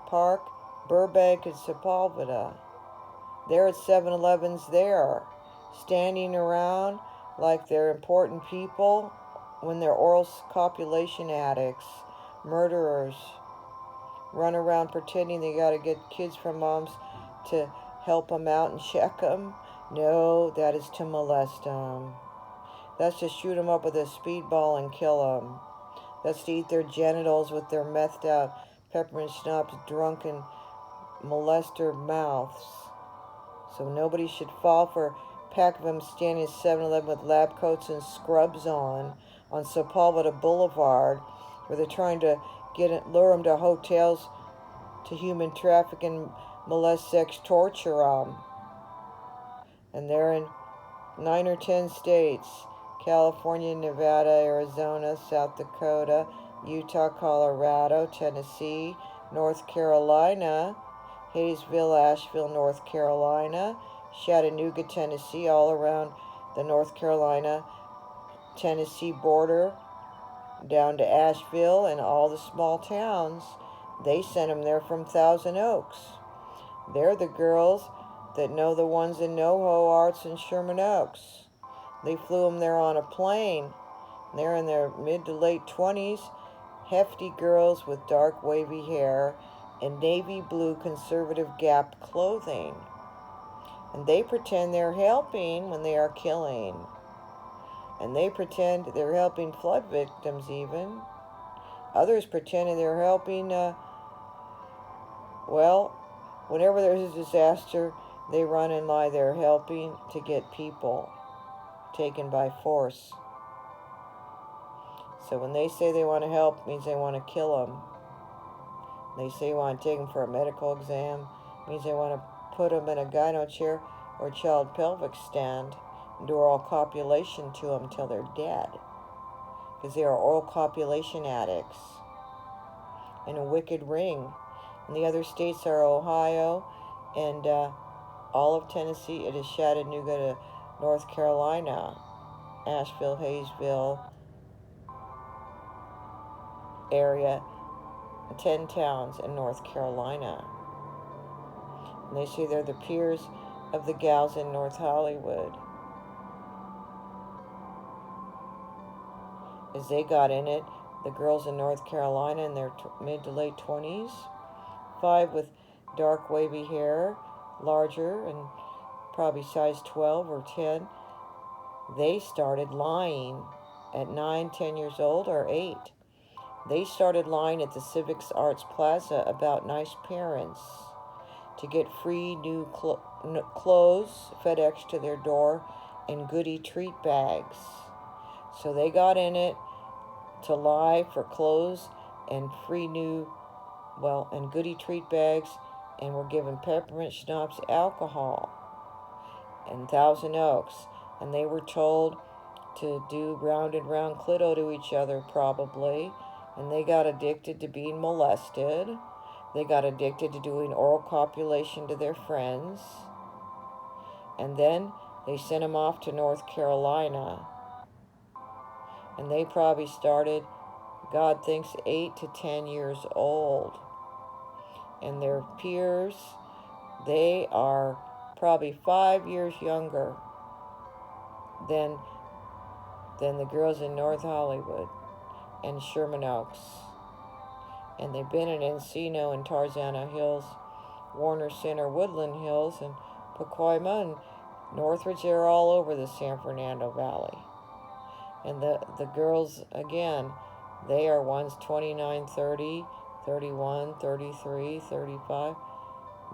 Park, Burbank, and Sepulveda. They're at 7-Elevens there, standing around like they're important people when they're oral copulation addicts, murderers, run around pretending they got to get kids from moms to help them out and check them. No, that is to molest them. That's to shoot them up with a speedball and kill them. That's to eat their genitals with their methed out peppermint schnapps drunken molester mouths. So nobody should fall for a pack of them standing at 7-Eleven with lab coats and scrubs on Sepulveda Boulevard, where they're trying to lure them to hotels to human traffic and molest, sex, torture them. And they're in 9 or 10 states: California, Nevada, Arizona, South Dakota, Utah, Colorado, Tennessee, North Carolina, Hayesville, Asheville, North Carolina, Chattanooga, Tennessee, all around the North Carolina, Tennessee border, down to Asheville and all the small towns. They sent them there from Thousand Oaks. They're the girls that know the ones in NoHo Arts in Sherman Oaks. They flew them there on a plane. They're in their mid to late 20s, hefty girls with dark wavy hair and navy blue conservative Gap clothing. And they pretend they're helping when they are killing. And they pretend they're helping flood victims even. Others pretending they're helping, whenever there's a disaster, they run and lie there helping to get people taken by force. So when they say they want to help, it means they want to kill them. They say they want to take them for a medical exam, it means they want to put them in a gyno chair or child pelvic stand and do oral copulation to them until they're dead. Because they are oral copulation addicts in a wicked ring. And the other states are Ohio and all of Tennessee. It is Chattanooga to North Carolina, Asheville, Hayesville area, 10 towns in North Carolina. And they say they're the peers of the gals in North Hollywood. As they got in it, the girls in North Carolina in their mid to late 20s, 5 with dark wavy hair, larger and probably size 12 or 10, they started lying at 9, 10 years old or 8. They started lying at the Civics Arts Plaza about nice parents to get free new clothes FedEx to their door and goodie treat bags. So they got in it to lie for clothes and free new, and goodie treat bags, and were given peppermint schnapps alcohol in Thousand Oaks. And they were told to do round and round clito to each other probably. And they got addicted to being molested. They got addicted to doing oral copulation to their friends. And then they sent them off to North Carolina. And they probably started, God thinks, 8 to 10 years old. And their peers, they are probably 5 years younger than the girls in North Hollywood and Sherman Oaks. And they've been in Encino and Tarzana Hills, Warner Center, Woodland Hills, and Pacoima and Northridge. They're all over the San Fernando Valley. And the girls, again, they are ones 29, 30, 31, 33, 35.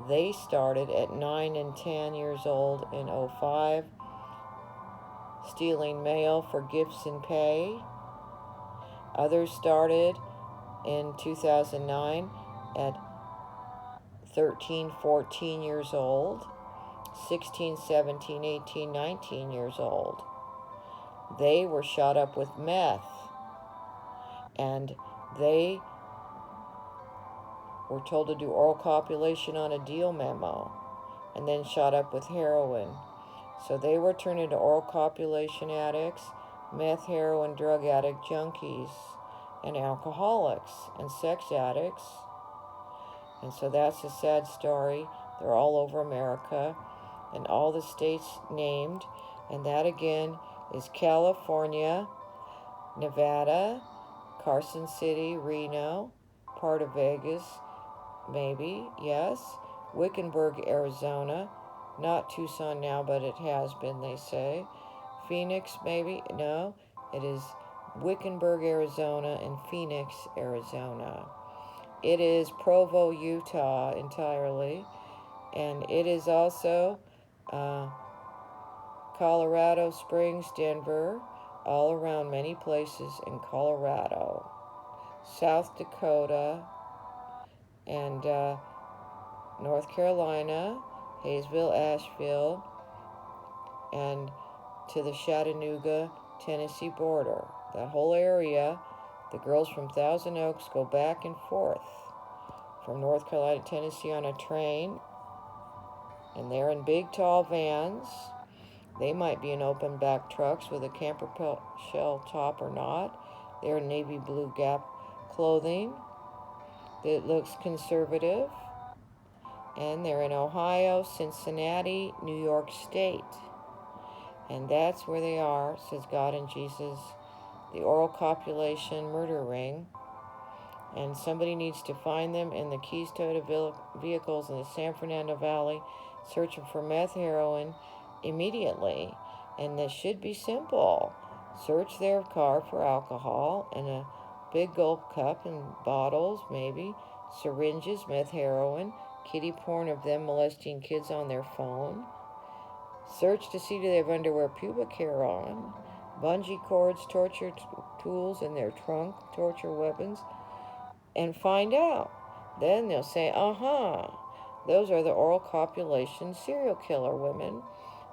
They started at 9 and 10 years old in 05, stealing mail for gifts and pay. Others started in 2009 at 13, 14 years old, 16, 17, 18, 19 years old. They were shot up with meth, and they were told to do oral copulation on a deal memo, and then shot up with heroin. So they were turned into oral copulation addicts, meth, heroin, drug addict, junkies, and alcoholics, and sex addicts. And so that's a sad story. They're all over America, and all the states named, and that again is California, Nevada, Carson City, Reno, part of Vegas, maybe, yes, Wickenburg, Arizona, not Tucson now, but it has been, they say, Phoenix, maybe, no, it is Wickenburg, Arizona, and Phoenix, Arizona. It is Provo, Utah entirely, and it is also Colorado Springs, Denver, all around many places in Colorado, South Dakota, and North Carolina, Hayesville, Asheville, and to the Chattanooga, Tennessee border. That whole area, the girls from Thousand Oaks go back and forth from North Carolina to Tennessee on a train, and they're in big tall vans. They might be in open back trucks with a camper shell top or not. They're in navy blue Gap clothing that looks conservative. And they're in Ohio, Cincinnati, New York State. And that's where they are, says God and Jesus, the oral copulation murder ring. And somebody needs to find them in the Keys Toyota vehicles in the San Fernando Valley, searching for meth, heroin immediately. And this should be simple. Search their car for alcohol and a big gulp cup and bottles, maybe, syringes, meth, heroin, kiddie porn of them molesting kids on their phone. Search to see do they have underwear, pubic hair on, bungee cords, torture tools in their trunk, torture weapons, and find out. Then they'll say, those are the oral copulation serial killer women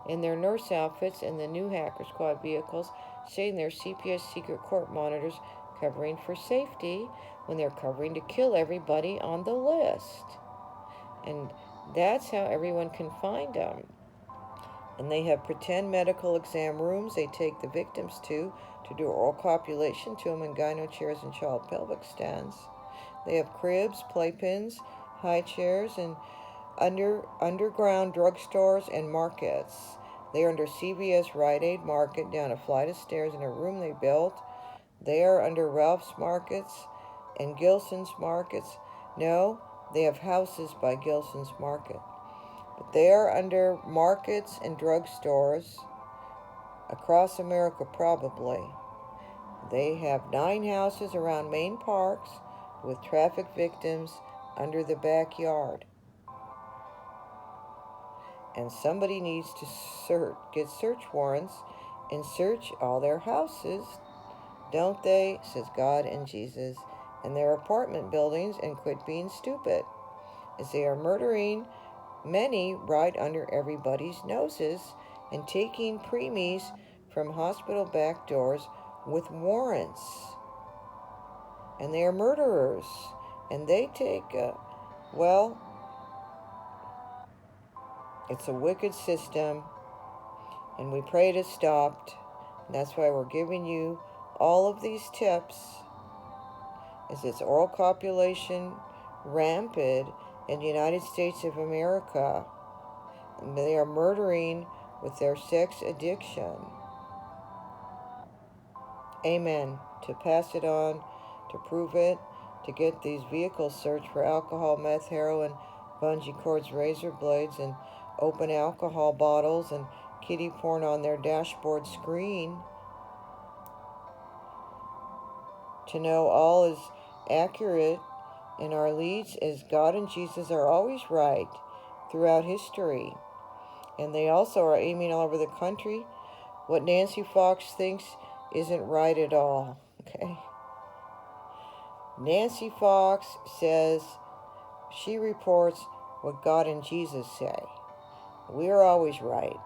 in their nurse outfits in the new Hacker Squad vehicles, saying they're CPS secret court monitors covering for safety when they're covering to kill everybody on the list. And that's how everyone can find them. And they have pretend medical exam rooms they take the victims to do oral copulation to them in gyno chairs and child pelvic stands. They have cribs, playpens, high chairs, and underground drugstores and markets. They are under CVS Rite Aid Market, down a flight of stairs in a room they built. They are under Ralph's Markets and Gilson's Markets. No, they have houses by Gilson's Market. But they are under markets and drugstores across America, probably. They have 9 houses around main parks with traffic victims under the backyard. And somebody needs to get search warrants and search all their houses, don't they, says God and Jesus, and their apartment buildings, and quit being stupid, as they are murdering many right under everybody's noses and taking preemies from hospital back doors with warrants. And they are murderers. And they take, it's a wicked system. And we pray it is stopped. And that's why we're giving you all of these tips. As it's oral copulation rampant in the United States of America. And they are murdering with their sex addiction. Amen. To pass it on, to prove it, to get these vehicles searched for alcohol, meth, heroin, bungee cords, razor blades, and open alcohol bottles and kiddie porn on their dashboard screen. To know all is accurate in our leads, as God and Jesus are always right throughout history. And they also are aiming all over the country. What Nancy Fox thinks isn't right at all, okay? Nancy Fox says she reports what God and Jesus say. We're always right.